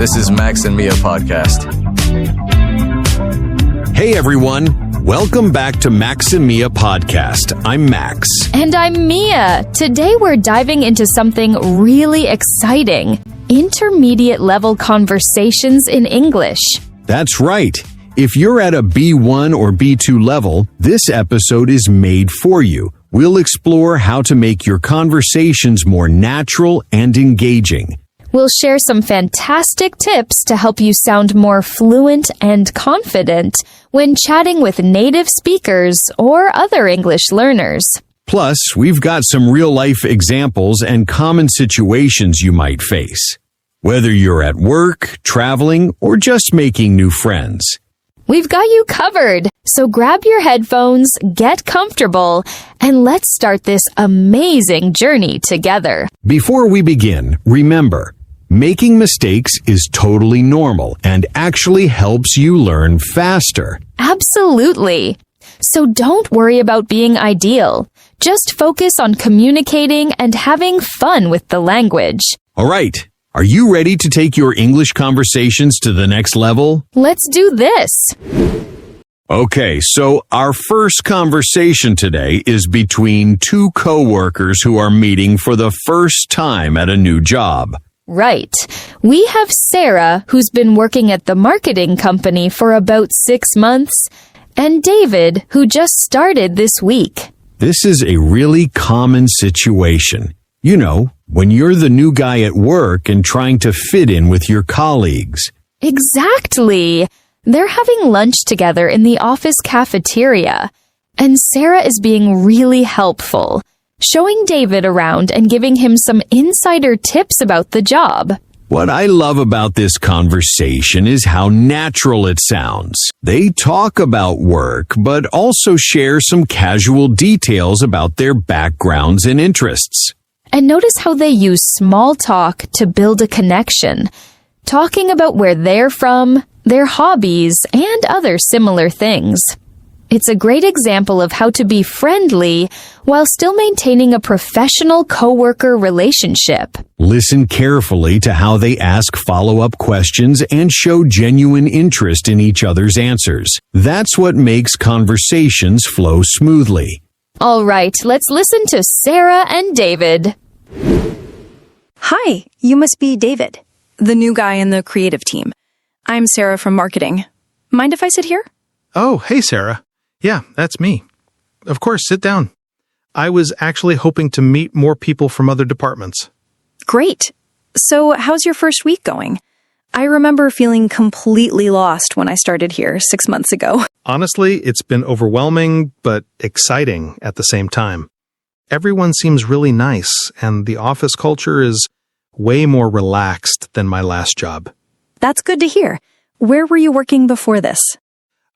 This is Max and Mia podcast. Hey everyone, welcome back to Max and Mia podcast. I'm Max. And I'm Mia. Today we're diving into something really exciting. Intermediate level conversations in English. That's right. If you're at a B1 or B2 level, this episode is made for you. We'll explore how to make your conversations more natural and engaging. We'll share some fantastic tips to help you sound more fluent and confident when chatting with native speakers or other English learners. Plus, we've got some real-life examples and common situations you might face, whether you're at work, traveling, or just making new friends. We've got you covered, so grab your headphones, get comfortable, and let's start this amazing journey together. Before we begin, remember, making mistakes is totally normal and actually helps you learn faster. Absolutely. So don't worry about being ideal. Just focus on communicating and having fun with the language. All right. Are you ready to take your English conversations to the next level? Let's do this. Okay, so our first conversation today is between two coworkers who are meeting for the first time at a new job. Right. We have Sarah, who's been working at the marketing company for about 6 months, and David, who just started this week. This is a really common situation. You know, when you're the new guy at work and trying to fit in with your colleagues. Exactly. They're having lunch together in the office cafeteria, and Sarah is being really helpful, showing David around and giving him some insider tips about the job. What I love about this conversation is how natural it sounds. They talk about work, but also share some casual details about their backgrounds and interests. And notice how they use small talk to build a connection, talking about where they're from, their hobbies, and other similar things. It's a great example of how to be friendly while still maintaining a professional coworker relationship. Listen carefully to how they ask follow-up questions and show genuine interest in each other's answers. That's what makes conversations flow smoothly. All right, let's listen to Sarah and David. Hi, you must be David, the new guy in the creative team. I'm Sarah from marketing. Mind if I sit here? Oh, hey, Sarah. Yeah, that's me. Of course, sit down. I was actually hoping to meet more people from other departments. Great. So, how's your first week going? I remember feeling completely lost when I started here 6 months ago. Honestly, it's been overwhelming, but exciting at the same time. Everyone seems really nice, and the office culture is way more relaxed than my last job. That's good to hear. Where were you working before this?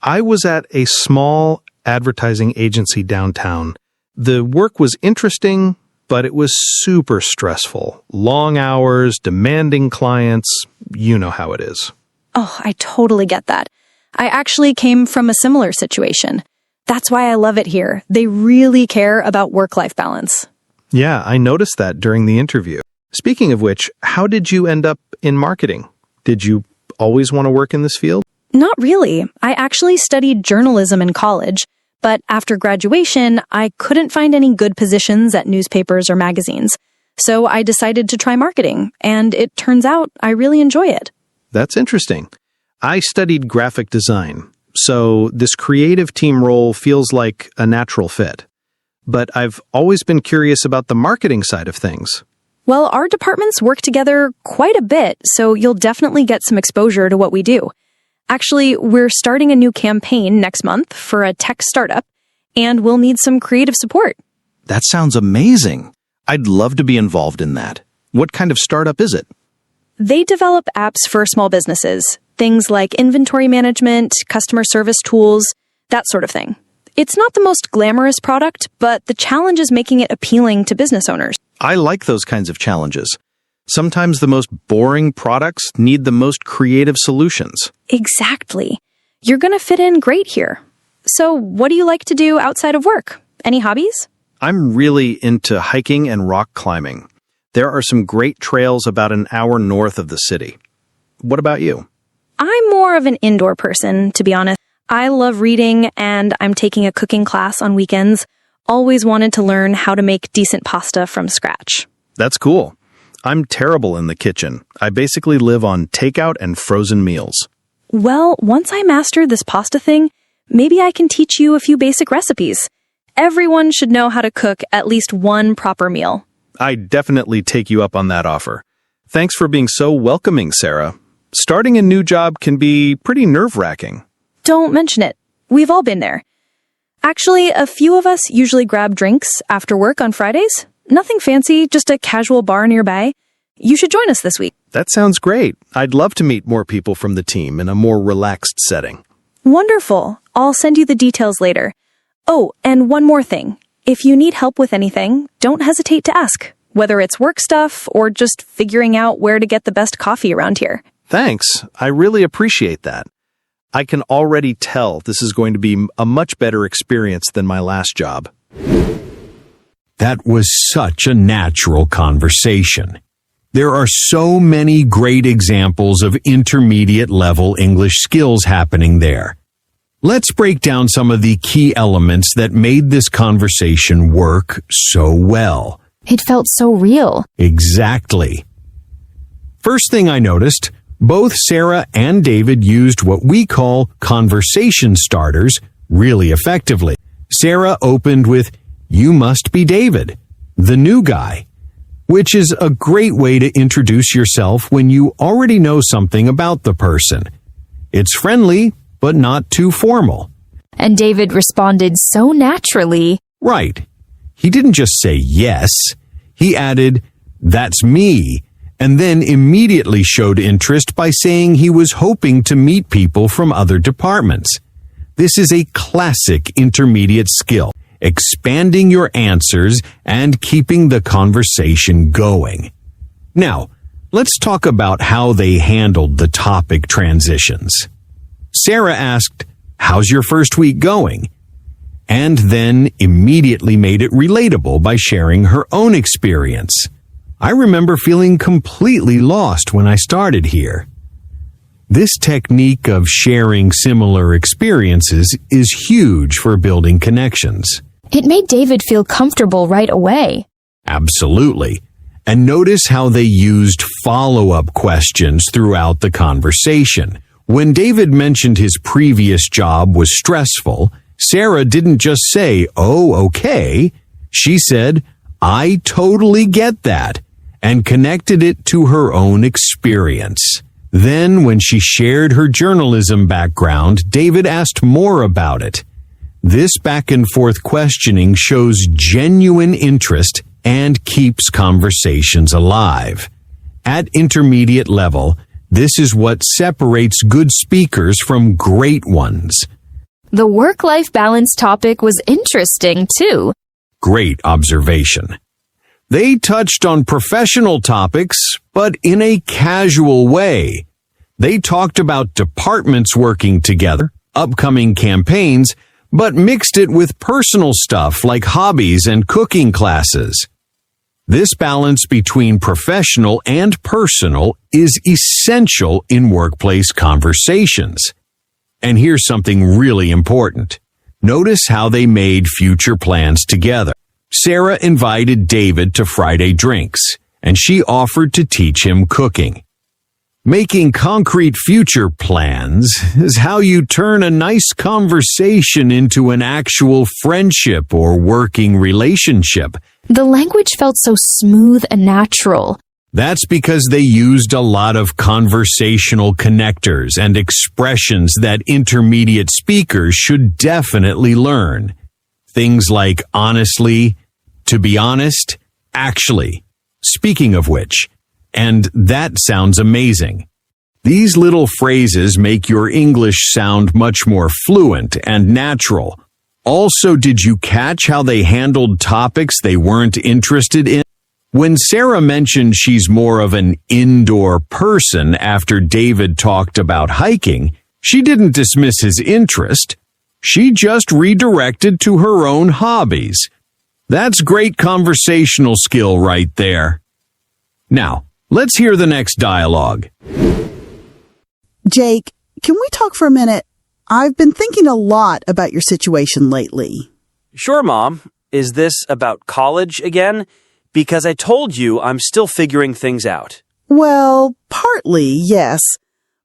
I was at a small advertising agency downtown. The work was interesting, but it was super stressful. Long hours, demanding clients, you know how it is. Oh, I totally get that. I actually came from a similar situation. That's why I love it here. They really care about work-life balance. Yeah, I noticed that during the interview. Speaking of which, how did you end up in marketing? Did you always want to work in this field? Not really. I actually studied journalism in college, but after graduation, I couldn't find any good positions at newspapers or magazines. So I decided to try marketing, and it turns out I really enjoy it. That's interesting. I studied graphic design, so this creative team role feels like a natural fit. But I've always been curious about the marketing side of things. Well, our departments work together quite a bit, so you'll definitely get some exposure to what we do. Actually, we're starting a new campaign next month for a tech startup, and we'll need some creative support. That sounds amazing. I'd love to be involved in that. What kind of startup is it? They develop apps for small businesses, things like inventory management, customer service tools, that sort of thing. It's not the most glamorous product, but the challenge is making it appealing to business owners. I like those kinds of challenges. Sometimes the most boring products need the most creative solutions. Exactly. You're going to fit in great here. So what do you like to do outside of work? Any hobbies? I'm really into hiking and rock climbing. There are some great trails about an hour north of the city. What about you? I'm more of an indoor person, to be honest. I love reading, and I'm taking a cooking class on weekends. Always wanted to learn how to make decent pasta from scratch. That's cool. I'm terrible in the kitchen. I basically live on takeout and frozen meals. Well, once I master this pasta thing, maybe I can teach you a few basic recipes. Everyone should know how to cook at least one proper meal. I'd definitely take you up on that offer. Thanks for being so welcoming, Sarah. Starting a new job can be pretty nerve-wracking. Don't mention it. We've all been there. Actually, a few of us usually grab drinks after work on Fridays. Nothing fancy, just a casual bar nearby. You should join us this week. That sounds great. I'd love to meet more people from the team in a more relaxed setting. Wonderful. I'll send you the details later. Oh, and one more thing. If you need help with anything, don't hesitate to ask, whether it's work stuff or just figuring out where to get the best coffee around here. Thanks. I really appreciate that. I can already tell this is going to be a much better experience than my last job. That was such a natural conversation. There are so many great examples of intermediate level English skills happening there. Let's break down some of the key elements that made this conversation work so well. It felt so real. Exactly. First thing I noticed, both Sarah and David used what we call conversation starters really effectively. Sarah opened with, "You must be David, the new guy," which is a great way to introduce yourself when you already know something about the person. It's friendly, but not too formal. And David responded so naturally. Right. He didn't just say yes. He added, "That's me," and then immediately showed interest by saying he was hoping to meet people from other departments. This is a classic intermediate skill, expanding your answers and keeping the conversation going. Now, let's talk about how they handled the topic transitions. Sarah asked, "How's your first week going?" and then immediately made it relatable by sharing her own experience. "I remember feeling completely lost when I started here." This technique of sharing similar experiences is huge for building connections. It made David feel comfortable right away. Absolutely. And notice how they used follow-up questions throughout the conversation. When David mentioned his previous job was stressful, Sarah didn't just say, "Oh, okay." She said, "I totally get that," and connected it to her own experience. Then, when she shared her journalism background, David asked more about it. This back-and-forth questioning shows genuine interest and keeps conversations alive. At intermediate level, this is what separates good speakers from great ones. The work-life balance topic was interesting, too. Great observation. They touched on professional topics, but in a casual way. They talked about departments working together, upcoming campaigns, but mixed it with personal stuff like hobbies and cooking classes. This balance between professional and personal is essential in workplace conversations. And here's something really important. Notice how they made future plans together. Sarah invited David to Friday drinks, and she offered to teach him cooking. Making concrete future plans is how you turn a nice conversation into an actual friendship or working relationship. The language felt so smooth and natural. That's because they used a lot of conversational connectors and expressions that intermediate speakers should definitely learn. Things like honestly, to be honest, actually, speaking of which, and that sounds amazing. These little phrases make your English sound much more fluent and natural. Also, did you catch how they handled topics they weren't interested in? When Sarah mentioned she's more of an indoor person after David talked about hiking, she didn't dismiss his interest. She just redirected to her own hobbies. That's great conversational skill right there. Now, let's hear the next dialogue. Jake, can we talk for a minute? I've been thinking a lot about your situation lately. Sure, Mom. Is this about college again? Because I told you I'm still figuring things out. Well, partly, yes.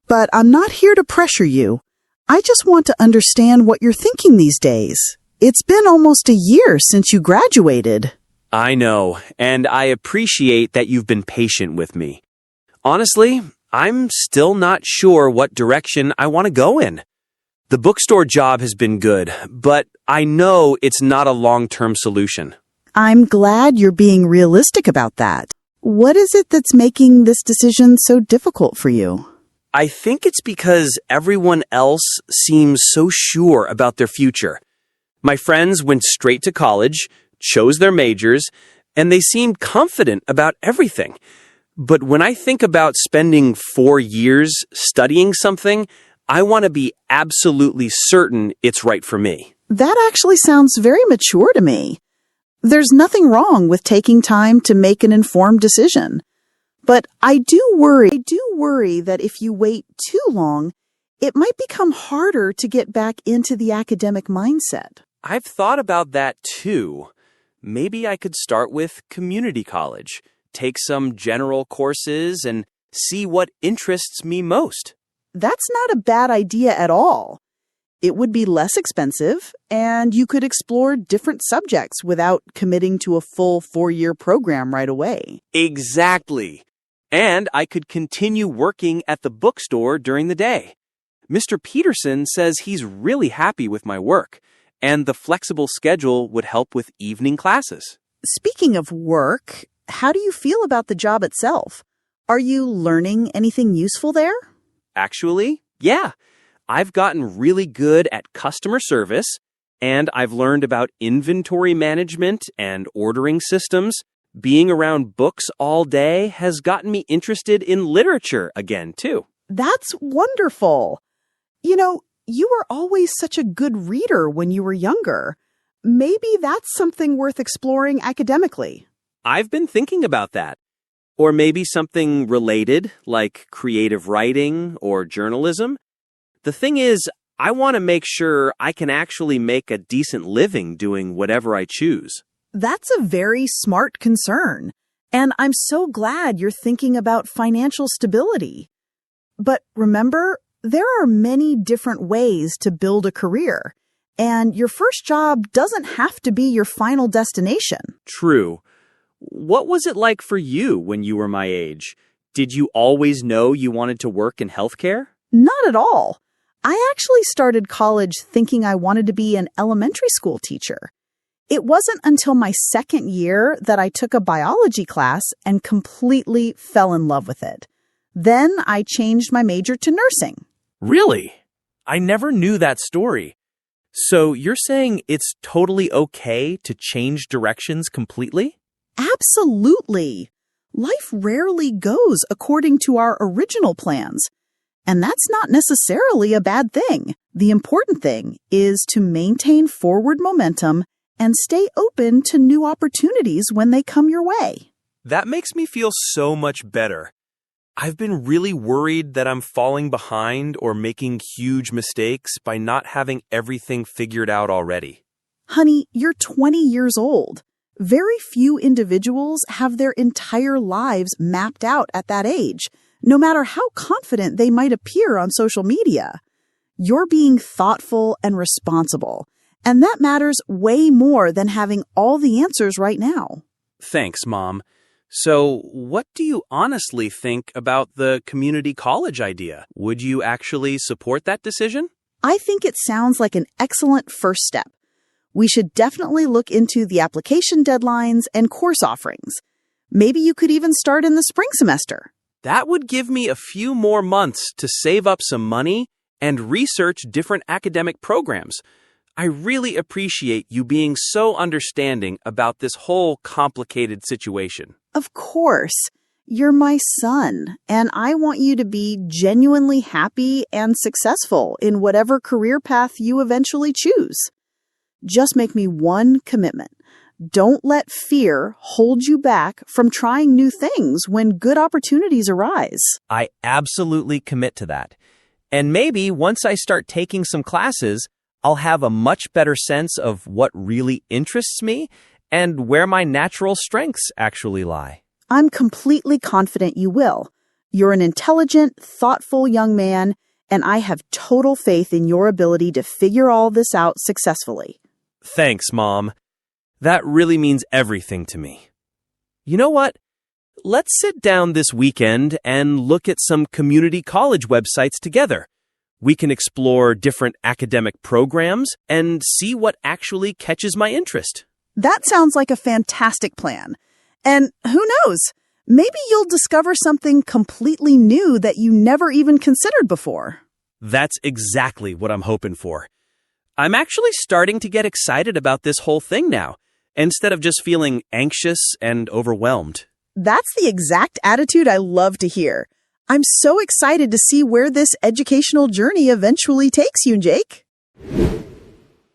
But I'm not here to pressure you. I just want to understand what you're thinking these days. It's been almost a year since you graduated. I know, and I appreciate that you've been patient with me. Honestly, I'm still not sure what direction I want to go in. The bookstore job has been good, but I know it's not a long-term solution. I'm glad you're being realistic about that. What is it that's making this decision so difficult for you? I think it's because everyone else seems so sure about their future. My friends went straight to college, chose their majors, and they seemed confident about everything. But when I think about spending 4 years studying something, I want to be absolutely certain it's right for me. That actually sounds very mature to me. There's nothing wrong with taking time to make an informed decision. But I do worry that if you wait too long, it might become harder to get back into the academic mindset. I've thought about that too. Maybe I could start with community college, take some general courses, and see what interests me most. That's not a bad idea at all. It would be less expensive, and you could explore different subjects without committing to a full 4-year program right away. Exactly. And I could continue working at the bookstore during the day. Mr. Peterson says he's really happy with my work, and the flexible schedule would help with evening classes. Speaking of work, how do you feel about the job itself? Are you learning anything useful there? Actually, yeah. I've gotten really good at customer service, and I've learned about inventory management and ordering systems. Being around books all day has gotten me interested in literature again, too. That's wonderful. You know, you were always such a good reader when you were younger. Maybe that's something worth exploring academically. I've been thinking about that. Or maybe something related, like creative writing or journalism. The thing is, I want to make sure I can actually make a decent living doing whatever I choose. That's a very smart concern, and I'm so glad you're thinking about financial stability. But remember, there are many different ways to build a career, and your first job doesn't have to be your final destination. True. What was it like for you when you were my age? Did you always know you wanted to work in healthcare? Not at all. I actually started college thinking I wanted to be an elementary school teacher. It wasn't until my second year that I took a biology class and completely fell in love with it. Then I changed my major to nursing. Really? I never knew that story. So you're saying it's totally okay to change directions completely? Absolutely. Life rarely goes according to our original plans. And that's not necessarily a bad thing. The important thing is to maintain forward momentum and stay open to new opportunities when they come your way. That makes me feel so much better. I've been really worried that I'm falling behind or making huge mistakes by not having everything figured out already. Honey, you're 20 years old. Very few individuals have their entire lives mapped out at that age, no matter how confident they might appear on social media. You're being thoughtful and responsible, and that matters way more than having all the answers right now. Thanks, Mom. So, what do you honestly think about the community college idea? Would you actually support that decision? I think it sounds like an excellent first step. We should definitely look into the application deadlines and course offerings. Maybe you could even start in the spring semester. That would give me a few more months to save up some money and research different academic programs. I really appreciate you being so understanding about this whole complicated situation. Of course. You're my son, and I want you to be genuinely happy and successful in whatever career path you eventually choose. Just make me one commitment. Don't let fear hold you back from trying new things when good opportunities arise. I absolutely commit to that. And maybe once I start taking some classes, I'll have a much better sense of what really interests me and where my natural strengths actually lie. I'm completely confident you will. You're an intelligent, thoughtful young man, and I have total faith in your ability to figure all this out successfully. Thanks, Mom. That really means everything to me. You know what? Let's sit down this weekend and look at some community college websites together. We can explore different academic programs and see what actually catches my interest. That sounds like a fantastic plan. And who knows? Maybe you'll discover something completely new that you never even considered before. That's exactly what I'm hoping for. I'm actually starting to get excited about this whole thing now, instead of just feeling anxious and overwhelmed. That's the exact attitude I love to hear. I'm so excited to see where this educational journey eventually takes you, Jake.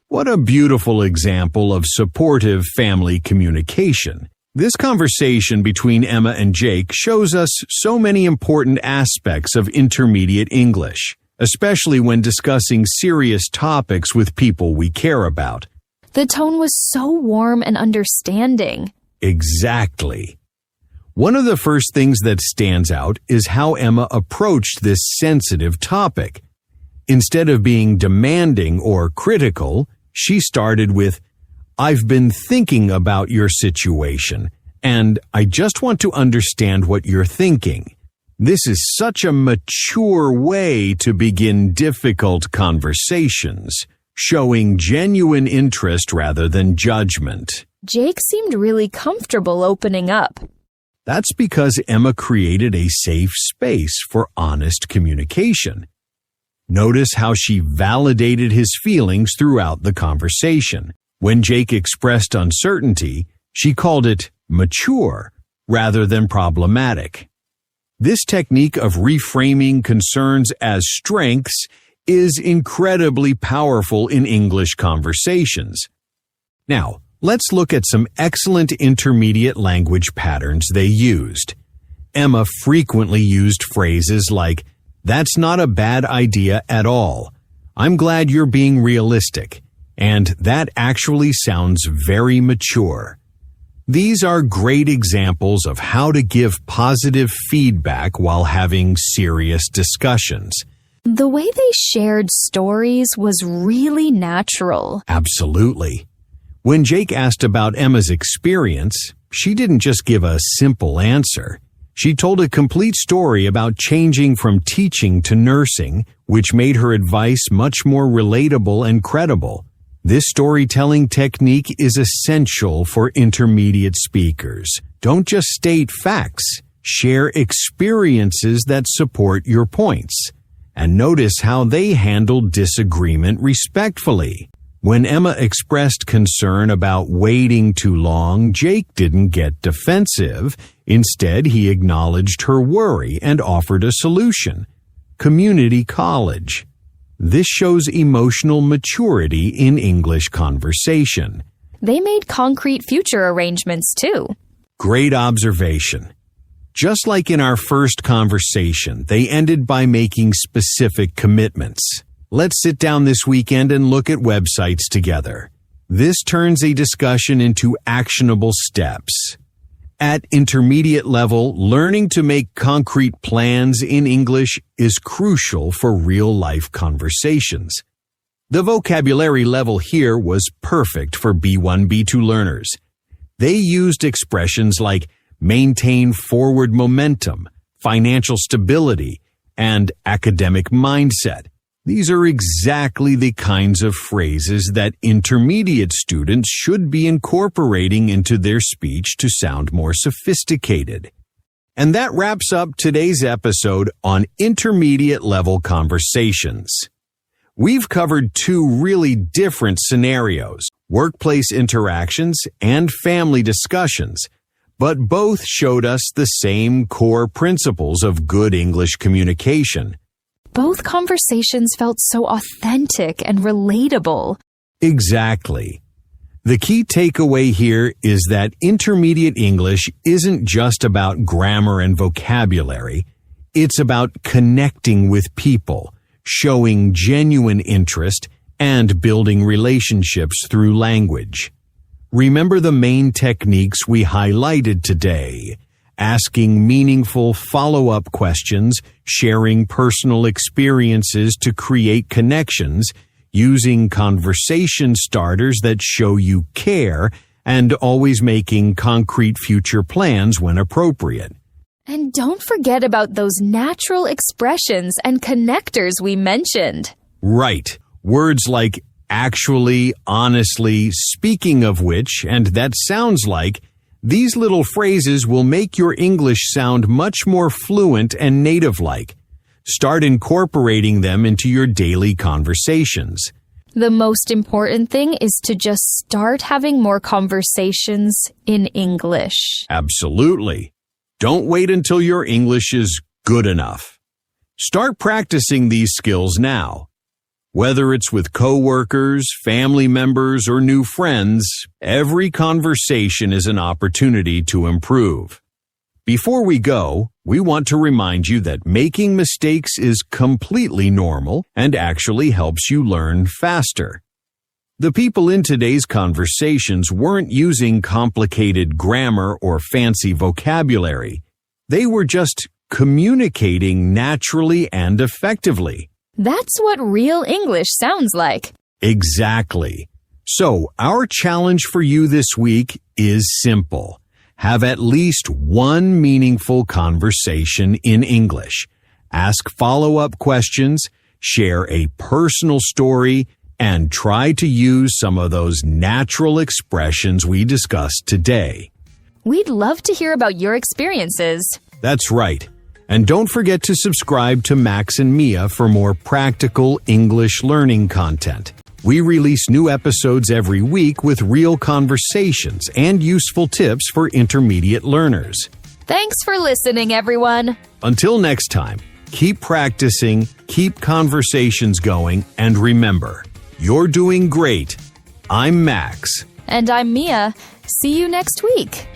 What a beautiful example of supportive family communication. This conversation between Emma and Jake shows us so many important aspects of intermediate English, especially when discussing serious topics with people we care about. The tone was so warm and understanding. Exactly. One of the first things that stands out is how Emma approached this sensitive topic. Instead of being demanding or critical, she started with, "I've been thinking about your situation, and I just want to understand what you're thinking." This is such a mature way to begin difficult conversations, showing genuine interest rather than judgment. Jake seemed really comfortable opening up. That's because Emma created a safe space for honest communication. Notice how she validated his feelings throughout the conversation. When Jake expressed uncertainty, she called it mature rather than problematic. This technique of reframing concerns as strengths is incredibly powerful in English conversations. Now, let's look at some excellent intermediate language patterns they used. Emma frequently used phrases like, "That's not a bad idea at all. I'm glad you're being realistic," and "That actually sounds very mature." These are great examples of how to give positive feedback while having serious discussions. The way they shared stories was really natural. Absolutely. When Jake asked about Emma's experience, she didn't just give a simple answer. She told a complete story about changing from teaching to nursing, which made her advice much more relatable and credible. This storytelling technique is essential for intermediate speakers. Don't just state facts. Share experiences that support your points. And notice how they handled disagreement respectfully. When Emma expressed concern about waiting too long, Jake didn't get defensive. Instead, he acknowledged her worry and offered a solution. Community college. This shows emotional maturity in English conversation. They made concrete future arrangements too. Great observation. Just like in our first conversation, they ended by making specific commitments. Let's sit down this weekend and look at websites together. This turns a discussion into actionable steps. At intermediate level, learning to make concrete plans in English is crucial for real-life conversations. The vocabulary level here was perfect for B1, B2 learners. They used expressions like maintain forward momentum, financial stability, and academic mindset. These are exactly the kinds of phrases that intermediate students should be incorporating into their speech to sound more sophisticated. And that wraps up today's episode on intermediate level conversations. We've covered two really different scenarios, workplace interactions and family discussions, but both showed us the same core principles of good English communication. Both conversations felt so authentic and relatable. Exactly. The key takeaway here is that intermediate English isn't just about grammar and vocabulary. It's about connecting with people, showing genuine interest, and building relationships through language. Remember the main techniques we highlighted today: asking meaningful follow-up questions, sharing personal experiences to create connections, using conversation starters that show you care, and always making concrete future plans when appropriate. And don't forget about those natural expressions and connectors we mentioned. Right. Words like actually, honestly, speaking of which, and that sounds like, these little phrases will make your English sound much more fluent and native-like. Start incorporating them into your daily conversations. The most important thing is to just start having more conversations in English. Absolutely. Don't wait until your English is good enough. Start practicing these skills now. Whether it's with coworkers, family members, or new friends, every conversation is an opportunity to improve. Before we go, we want to remind you that making mistakes is completely normal and actually helps you learn faster. The people in today's conversations weren't using complicated grammar or fancy vocabulary. They were just communicating naturally and effectively. That's what real English sounds like. Exactly. So, our challenge for you this week is simple. Have at least one meaningful conversation in English. Ask follow-up questions, share a personal story, and try to use some of those natural expressions we discussed today. We'd love to hear about your experiences. That's right. And don't forget to subscribe to Max and Mia for more practical English learning content. We release new episodes every week with real conversations and useful tips for intermediate learners. Thanks for listening, everyone. Until next time, keep practicing, keep conversations going, and remember, you're doing great. I'm Max. And I'm Mia. See you next week.